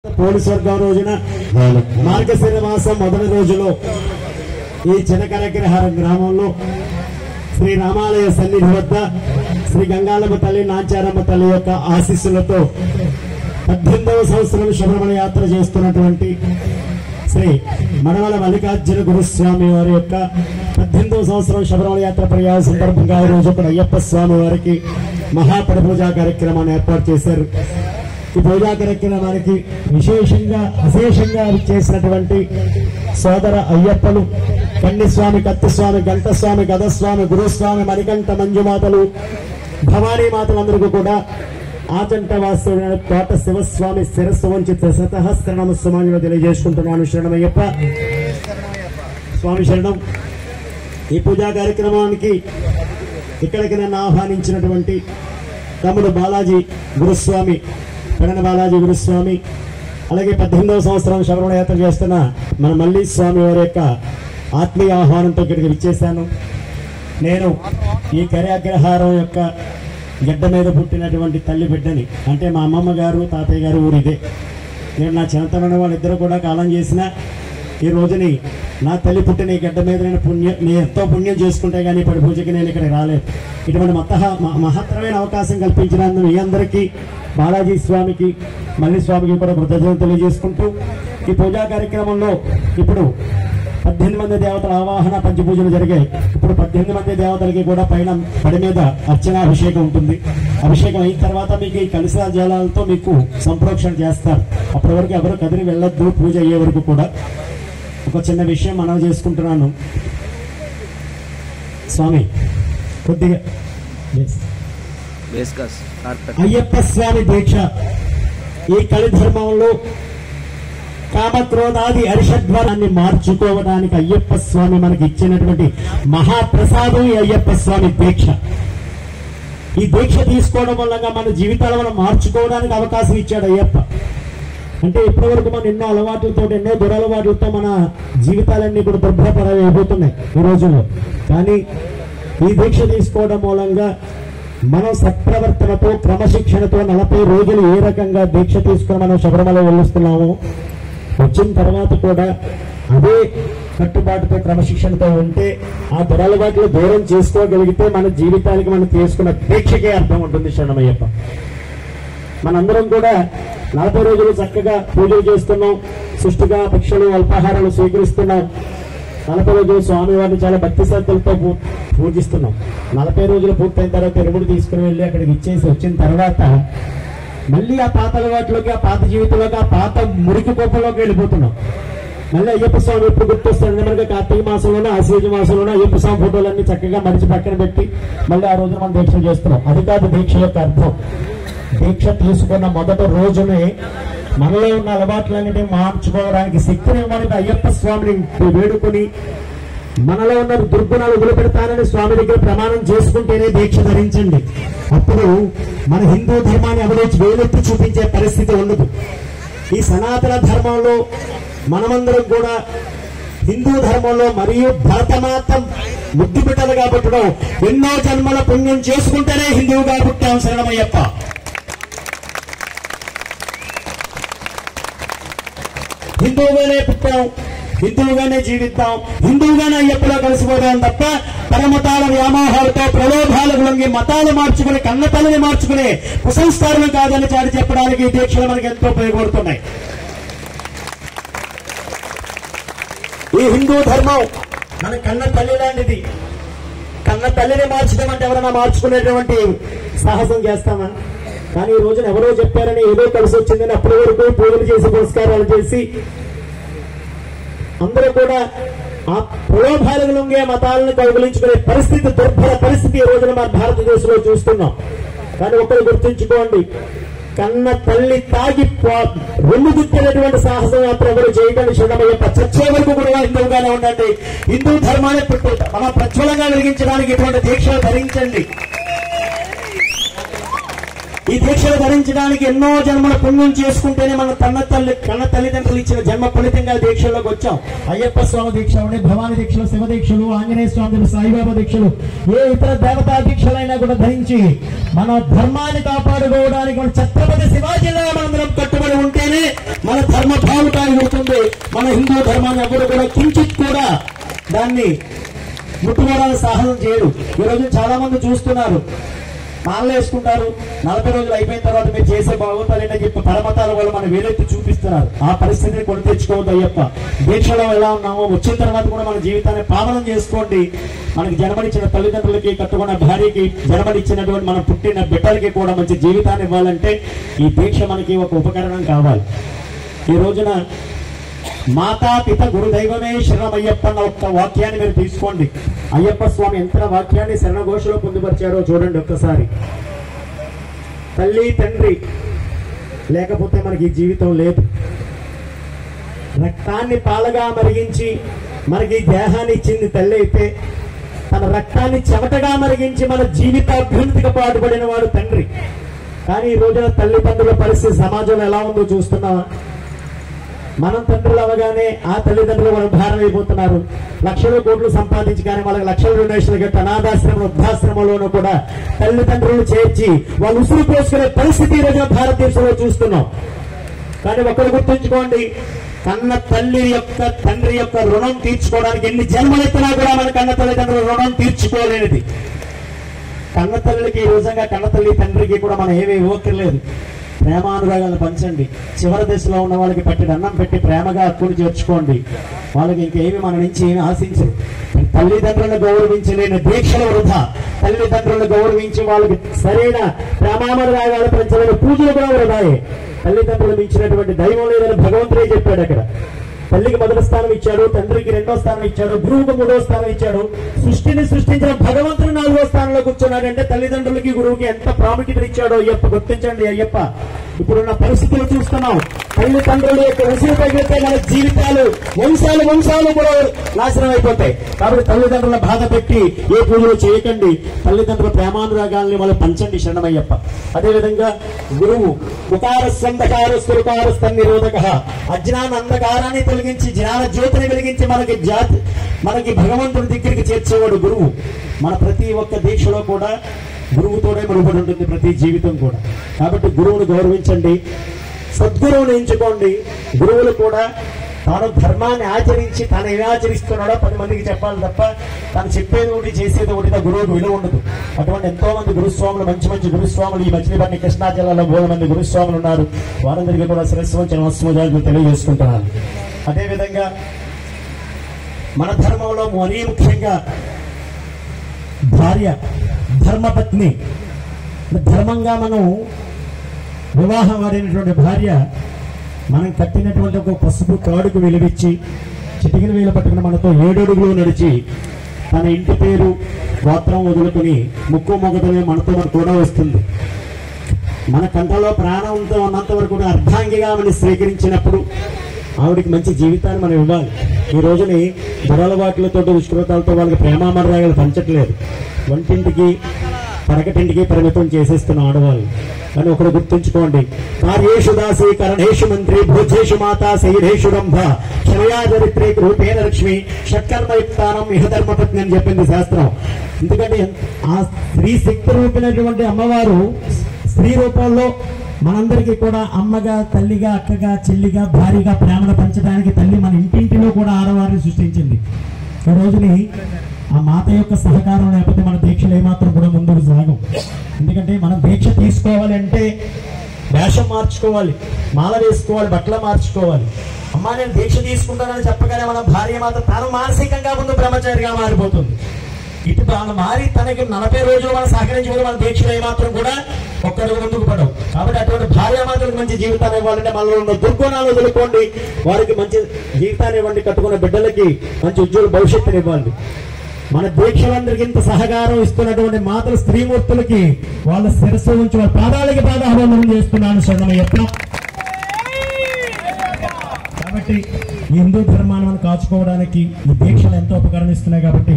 Police వర్గం రోజున మార్గశిర మాసం మొదటి రోజులో ఈ చినకరగ్రహారం గ్రామంలో శ్రీ రామాలయ సన్నిధి వద్ద శ్రీ గంగాలమ్మ తల్లి నాచారమ్మ తల్లి యొక్క ఆశీస్సులతో 18వ సంవత్సరం శబరిమల యాత్ర చేస్తున్నటువంటి శ్రీ మణవల మల్లికార్జున గురుస్వామి వారి యొక్క 18వ సంవత్సరం శబరిమల యాత్ర ప్రయాణ సందర్భంగా ఈ రోజు అయ్యప్ప స్వామి వారికి మహాపడి పూజా కార్యక్రమాన్ని ఏర్పాటు చేశారు. ఈ పూజా కార్యక్రమానికి విశేషంగా అశేషంగా చేసినటువంటి సోదర అయ్యప్పలు కన్నిస్వామి, కత్తిస్వామి, గంటస్వామి, గదస్వామి, గురుస్వామి, మణికంఠ మంజుమాతలు, భవానీ మాతలందరికీ కూడా ఆచంట వాస్తవుడైన కోట శివస్వామి శిరస్సు వంచి శతహస్త్రణము సుమానులు తెలియజేసుకుంటున్నాను. శరణమయ్యప్ప స్వామి శరణం. ఈ పూజా కార్యక్రమానికి ఇక్కడికి నన్ను ఆహ్వానించినటువంటి తమ్ముడు బాలాజీ గురుస్వామి, పెడన బాలాజీ గురుస్వామి, అలాగే 18వ సంవత్సరం శబరిమల యాత్ర చేస్తున్న మన మల్లి స్వామి వారి యొక్క ఆత్మీయ ఆహ్వానంతో ఇక్కడికి విచ్చేశాను. నేను ఈ కర్యాగ్రహారం యొక్క గడ్డ మీద పుట్టినటువంటి తల్లి బిడ్డని, అంటే మా అమ్మమ్మ గారు తాతయ్య గారు ఊరిదే. నేను నా చిన్నతనం వాళ్ళిద్దరూ కూడా కాలం చేసిన ఈ రోజుని నా తల్లి పుట్టిన ఈ గడ్డ మీద నేను ఎంతో పుణ్యం చేసుకుంటే కానీ పడి పూజకి నేను ఇక్కడ రాలేదు. ఇటువంటి మహత్తరమైన అవకాశం కల్పించినందుకు మీ అందరికీ, బాలాజీ స్వామికి, మల్లి స్వామికి కూడా కృతజ్ఞతలు తెలియజేసుకుంటూ ఈ పూజా కార్యక్రమంలో ఇప్పుడు 18 మంది దేవతల ఆవాహన పంచపూజలు జరిగాయి. ఇప్పుడు 18 మంది దేవతలకి కూడా పైన పడి మీద అర్చనాభిషేకం ఉంటుంది. అభిషేకం అయిన తర్వాత మీకు ఈ కలశ జలాలతో మీకు సంప్రోక్షణ చేస్తారు. అప్పటి వరకు ఎవరు కదిలి వెళ్ళొద్దు. పూజ అయ్యే వరకు కూడా ఒక చిన్న విషయం మనం చేసుకుంటున్నాను. స్వామి కొద్దిగా అయ్యప్ప స్వామి దీక్ష ఈ కలిధర్మంలో కామక్రోధాది అరిషద్వారాన్ని మార్చుకోవడానికి అయ్యప్ప స్వామి మనకి ఇచ్చినటువంటి మహాప్రసాదం ఈ అయ్యప్ప స్వామి దీక్ష. ఈ దీక్ష తీసుకోవడం వల్ల మన జీవితాలను మనం మార్చుకోవడానికి అవకాశం ఇచ్చాడు అయ్యప్ప. అంటే ఇప్పటి వరకు మనం ఎన్నో అలవాట్లతో, ఎన్నో దురలవాట్లతో మన జీవితాలన్నీ కూడా దుర్భరపడైపోతున్నాయి ఈ రోజుల్లో. కానీ ఈ దీక్ష తీసుకోవడం మూలంగా మనం సత్ప్రవర్తనతో, క్రమశిక్షణతో 40 రోజులు ఏ రకంగా దీక్ష తీసుకుని మనం శబరిమల వెళ్ళిస్తున్నాము, వచ్చిన తర్వాత కూడా అదే కట్టుబాటుతో, క్రమశిక్షణతో ఉంటే ఆ దురలవాట్లు దూరం చేసుకోగలిగితే మన జీవితానికి మనం తీసుకున్న దీక్షకే అర్థం ఉంటుంది. శరణమయ్యప్ప. మనందరం కూడా 40 రోజులు చక్కగా పూజలు చేస్తున్నాం, సుష్టిగా భిక్షలు అల్పాహారాలు స్వీకరిస్తున్నాం. 40 రోజులు స్వామివారిని చాలా భక్తి శ్రద్ధలతో పూజిస్తున్నాం. 40 రోజులు పూర్తయిన తర్వాత ఎరువుడు తీసుకుని వెళ్ళి అక్కడికి ఇచ్చేసి వచ్చిన తర్వాత మళ్ళీ ఆ పాత అలవాట్లోకి, ఆ పాత జీవితంలోకి, ఆ పాత మురికి కోపంలోకి వెళ్ళిపోతున్నాం. మళ్ళీ అయ్యప్ప స్వామి ఎప్పుడు గుర్తొస్తుంది మనకి? కార్తీక మాసంలోనే, ఆశ్వయుజ మాసంలోనే అయ్యప్ప స్వామి ఫోటోలన్నీ చక్కగా మరిచి పక్కన పెట్టి మళ్ళీ ఆ రోజున మనం దీక్ష చేస్తున్నాం. అది కాదు దీక్ష యొక్క అర్థం. దీక్ష తీసుకున్న మొదటి రోజునే మనలో ఉన్న అలవాట్లన్నిటినీ మార్చుకోవడానికి శక్తిని ఇవ్వడానికి అయ్యప్ప స్వామిని వేడుకొని మనలో ఉన్న దుర్గుణాలు వదిలిపెడతానని స్వామి దగ్గర ప్రమాణం చేసుకుంటేనే దీక్ష ధరించండి. అప్పుడు మన హిందూ ధర్మాన్ని ఎవరైతే వేలెత్తి చూపించే పరిస్థితి ఉండదు. ఈ సనాతన ధర్మంలో మనమందరం కూడా హిందూ ధర్మంలో మరియు భరతమాత ముద్దు బిడ్డలుగా పుట్టడం, ఎన్నో జన్మల పుణ్యం చేసుకుంటేనే హిందువుగా పుట్టాం. శరణమయ్యప్ప. హిందువుగానే పుట్టాం, హిందువుగానే జీవిద్దాం, హిందువుగానే అయ్యప్పలో కలిసిపోదాం తప్ప పరమతాల వ్యామోహాలతో, ప్రలోభాలకు లొంగి మతాలు మార్చుకుని, కన్న తల్లిని మార్చుకునే కుసంస్కారం కాదని చాటి చెప్పడానికి ఈ దీక్షలు మనకు ఎంతో ఉపయోగపడుతున్నాయి. ఈ హిందూ ధర్మం మన కన్న తల్లి లాంటిది. కన్న తల్లిని మార్చడం అంటే ఎవరైనా మార్చుకునేటువంటి సాహసం చేస్తామా? కానీ ఈ రోజున ఎవరో చెప్పారని, ఏదో కలిసి వచ్చిందని అప్పటి వరకు పూజలు చేసి, పురస్కారాలు చేసి అందరూ కూడా ఆ ప్రలోభాలకు లొంగే మతాలను కౌగులించుకునే పరిస్థితి, దుర్భర పరిస్థితి ఈ రోజున మన భారతదేశంలో చూస్తున్నాం. కానీ ఒకరు గుర్తుంచుకోండి, కన్న తల్లి తాగి రొమ్ము గుర్తినటువంటి సాహసం మాత్రం ఎవరు చేయకండి. శరణమయ్యప్ప. చచ్చే వరకు కూడా హిందువుగానే ఉండండి. హిందూ ధర్మాన్ని మన ప్రజ్వలంగా వెలిగించడానికి ఇటువంటి దీక్షలు ధరించండి. ఈ దీక్షలు ధరించడానికి ఎన్నో జన్మల పుణ్యం చేసుకుంటేనే మన కన్న తల్లిదండ్రులు ఇచ్చిన జన్మ ఫలితంగా దీక్షల్లోకి వచ్చాం. అయ్యప్ప స్వామి దీక్షలు, భవాని దీక్షలు, శివ దీక్షలు, ఆంజనేయ స్వామి, సాయిబాబా దీక్షలు, ఏ ఇతర దేవతా దీక్షలైనా కూడా ధరించి మన ధర్మాన్ని కాపాడుకోవడానికి మన ఛత్రపతి శివాజీలా మనందరం కట్టుబడి ఉంటేనే మన ధర్మ భావుటాన్ని ఉంటుంది. మన హిందూ ధర్మాన్ని ఎవరు కూడా కించిత్ కూడా దాన్ని ముట్టుకోవడానికి సాహసం చేయరు. ఈ రోజు చాలా మంది చూస్తున్నారు, మాలలు వేసుకుంటారు, 40 రోజులు అయిపోయిన తర్వాత మీరు చేసే బాగుంటారని చెప్పి పరమతాల వాళ్ళు మన వేలెత్తి చూపిస్తున్నారు. ఆ పరిస్థితిని కొని తెచ్చుకోవద్దు. అయ్యప్ప దీక్షలో ఎలా ఉన్నామో వచ్చిన తర్వాత కూడా మన జీవితాన్ని పావనం చేసుకోండి. మనకి జన్మనిచ్చిన తల్లిదండ్రులకి, కట్టుకున్న భార్యకి, జన్మనిచ్చినటువంటి మన పుట్టిన బిడ్డలకి కూడా మంచి జీవితాన్ని ఇవ్వాలంటే ఈ దీక్ష మనకి ఒక ఉపకరణం కావాలి. ఈ రోజున మాతా పిత గురుదైవమే శరణమయ్యప్ప అన్న ఒక్క వాక్యాన్ని మీరు తీసుకోండి. అయ్యప్ప స్వామి ఎంత వాక్యాన్ని శరణఘోషలో పొందుపరిచారో చూడండి ఒక్కసారి. తల్లి తండ్రి లేకపోతే మనకి జీవితం లేదు. రక్తాన్ని పాలగా మరిగించి మనకి దేహాన్ని ఇచ్చింది తల్లి అయితే, తన రక్తాన్ని చెమటగా మరిగించి మన జీవితాభ్యున్నతికి పాటుపడిన వాడు తండ్రి. కానీ ఈ రోజున తల్లిదండ్రుల పరిస్థితి సమాజంలో ఎలా ఉందో చూస్తున్నావా? మనం తండ్రులు అవగానే ఆ తల్లిదండ్రులు వాళ్ళ భారం అయిపోతున్నారు. లక్షల కోట్లు సంపాదించి కానీ వాళ్ళకి లక్షల డొనేషన్లు గట్టి అనాథాశ్రమం, వృద్ధాశ్రమంలోనూ కూడా తల్లిదండ్రులు చేర్చి వాళ్ళు ఉసురు పోసుకునే పరిస్థితి ఈ రోజున భారతదేశంలో చూస్తున్నాం. కానీ ఒకరు గుర్తుంచుకోండి, కన్న తండ్రి యొక్క రుణం తీర్చుకోవడానికి ఎన్ని జన్మలెత్తినా కూడా మన కన్న తల్లిదండ్రుల రుణం తీర్చుకోలేనిది. కన్న తల్లికి ఈ రోజంగా కన్న తల్లి తండ్రికి కూడా మనం ఏమీ ఇవ్వక్కర్లేదు. ప్రేమానురాగాలను పంచండి. చివరి దశలో ఉన్న వాళ్ళకి పట్టిన అన్నం పెట్టి ప్రేమగా హక్కుని చేర్చుకోండి. వాళ్ళకి ఇంకేమి మన నుంచి ఏమి ఆశించరు. తల్లిదండ్రులను గౌరవించలేని దీక్షల వృధా. తల్లిదండ్రులను గౌరవించి వాళ్ళకి సరైన ప్రేమానురాగాలు పంచలేని పూజలు కూడా వృధాయే. తల్లిదండ్రులు మించినటువంటి దైవం లేదని భగవంతుడే చెప్పాడు. అక్కడ తల్లికి మొదటి స్థానం ఇచ్చాడు, తండ్రికి 2వ స్థానం ఇచ్చాడు, గురువుకు 3వ స్థానం ఇచ్చాడు. సృష్టిని సృష్టించిన భగవంతుడు 4వ స్థానంలో కూర్చున్నాడంటే తల్లిదండ్రులకి గురువుకి ఎంత ప్రాముఖ్యత ఇచ్చాడో అయ్యప్ప గుర్తించండి. అయ్యప్ప ఇప్పుడున్న పరిస్థితులు చూస్తున్నాం. తల్లిదండ్రుల యొక్క ఉసిరి తగిలితే మన జీవితాలు వంశాలు కూడా నాశనం అయిపోతాయి. కాబట్టి తల్లిదండ్రుల బాధ పెట్టి ఏ పూజలు చేయకండి. తల్లిదండ్రుల ప్రేమానురాగాల్ని వాళ్ళు పంచండి. శరణమయ్యప్ప. అదేవిధంగా గురువు ముఖారస్సంధకారస్వరుకారస్తన్నిరోధక, అజ్ఞాన అంధకారాన్ని తొలగించి జ్ఞాన జ్యోతిని వెలిగించి మనకి భగవంతుడి దగ్గరికి చేర్చేవాడు గురువు. మన ప్రతి ఒక్క దీక్షలో కూడా గురువుతోనే ముడిపడి ఉంటుంది ప్రతి జీవితం కూడా. కాబట్టి గురువును గౌరవించండి, సద్గురువుని ఎంచుకోండి. గురువులు కూడా తాను ధర్మాన్ని ఆచరించి తాను ఏమి ఆచరిస్తున్నాడో 10 మందికి చెప్పాలి తప్ప తాను చెప్పేది ఒకటి చేసేది ఒకటి గురువుకు విలువ ఉండదు. అటువంటి ఎంతో మంది గురుస్వాములు, మంచి గురుస్వాములు ఈ మచిలీపట్నం కృష్ణా జిల్లాలో 3 మంది గురుస్వాములు ఉన్నారు. వారందరికీ కూడా శిరస్సు నమస్కారాలు తెలియజేసుకుంటున్నాను. అదేవిధంగా మన ధర్మంలో మరీ ముఖ్యంగా భార్య, ధర్మపత్ని, ధర్మంగా మనం వివాహం ఆడినటువంటి భార్య మనం కట్టినటువంటి ఒక పసుపు తాడుకు విలువిచ్చి చిటికిన వేలు పట్టుకుని మనతో 7 అడుగులు నడిచి తన ఇంటి పేరు గోత్రం వదులుకుని ముక్కు మొగతమే మనతో కూడా వస్తుంది. మన కంటలో ప్రాణంతో ఉన్నంత వరకు కూడా అర్ధాంగిగా మనం స్వీకరించినప్పుడు ఆవిడికి మంచి జీవితాన్ని మనం ఇవ్వాలి. ఈ రోజుని దురలవాట్లతో దుష్కృతాలతో వాళ్ళకి ప్రేమామర్యాలు పంచట్లేదు. వంటింటికి పడకటింటికి పరిమితం చేసేస్తున్న ఆడవాళ్ళు. కానీ ఒకరు గుర్తుంచుకోండి, కార్యేషు దాసి కరణేషు మంత్రి భోజేషు మాత శైరేషు రంభ క్షమయా చరిత్రే రూపేణ లక్ష్మి షట్కర్మయుక్తానం ఇహధర్మపత్ని అని చెప్పింది శాస్త్రం. ఎందుకంటే ఆ స్త్రీ శక్తి రూపినటువంటి అమ్మవారు స్త్రీ రూపంలో మనందరికీ కూడా అమ్మగా, తల్లిగా, అక్కగా, చెల్లిగా, భార్యగా ప్రేమను పంచడానికి తల్లి మన ఇంటింటిలో కూడా ఆడవారిని సృష్టించింది. ఈ రోజుని ఆ మాత యొక్క సహకారం లేకపోతే మన దీక్షలు ఏమాత్రం కూడా ముందుకు సాగం. ఎందుకంటే మనం దీక్ష తీసుకోవాలి అంటే వేషం మార్చుకోవాలి, మాల వేసుకోవాలి, బట్టలు మార్చుకోవాలి. అమ్మా నేను దీక్ష తీసుకుంటానని చెప్పగానే మన భార్య మాత్రం తాను మానసికంగా ముందు బ్రహ్మచారిగా మారిపోతుంది. ఇటు తాను మారి తనకి 40 రోజులు మనం సహకరించుకుని మన దీక్షలు ఏమాత్రం కూడా ఒక్కడుగు ముందుకు పడవు. కాబట్టి అటువంటి భార్య మాత్రం మంచి జీవితాన్ని ఇవ్వాలంటే మనలో ఉన్న దుర్గుణాలు వదులుకోండి, వారికి మంచి జీవితాన్ని ఇవ్వండి, కట్టుకున్న బిడ్డలకి మంచి ఉజ్వల భవిష్యత్తుని ఇవ్వండి. మన దీక్షలందరికీ ఇంత సహకారం ఇస్తున్నటువంటి మాతల స్త్రీమూర్తులకి వాళ్ళ శిరస్సు ఉంచి వాళ్ళ పాదాలకి పాదాభివందనం చేస్తున్నాను. శరణమయ్యప్ప. కాబట్టి ఈ హిందూ ధర్మాన్ని మనం కాచుకోవడానికి ఈ దీక్షలు ఎంతో ఉపకరణిస్తున్నాయి. కాబట్టి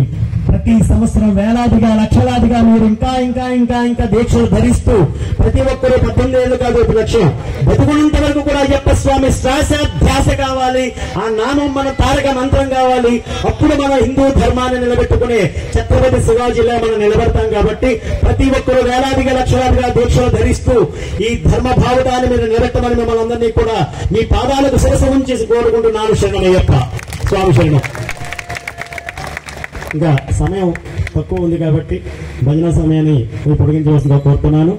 ప్రతి సంవత్సరం వేలాదిగా లక్షలాదిగా మీరు ఇంకా ఇంకా ఇంకా ఇంకా దీక్షలు ధరిస్తూ ప్రతి ఒక్కరూ 18 ఏళ్ళు కాదు ఒక లక్ష్యం బతుకున్నంత వరకు కూడా అయ్యప్ప స్వామి శ్వాస ధ్యాస కావాలి, ఆ నామం మన తారక మంత్రం కావాలి. అప్పుడు మన హిందూ ధర్మాన్ని నిలబెట్టుకునే ఛత్రపతి శివాజీలా మనం నిలబడతాం. కాబట్టి ప్రతి ఒక్కరూ వేలాదిగా లక్షలాదిగా దీక్షలు ధరిస్తూ ఈ ధర్మ భావతాన్ని మీరు నిలబెట్టమని మిమ్మల్ని అందరినీ కూడా మీ పాదాలకు శిరస ఉంచేసి కోరుకుంటున్నాను. శరణమయ్యప్ప స్వామి శరణం. ఇంకా సమయం తక్కువ ఉంది కాబట్టి భజన సమయాన్ని పొడిగించవలసిందిగా కోరుతున్నాను.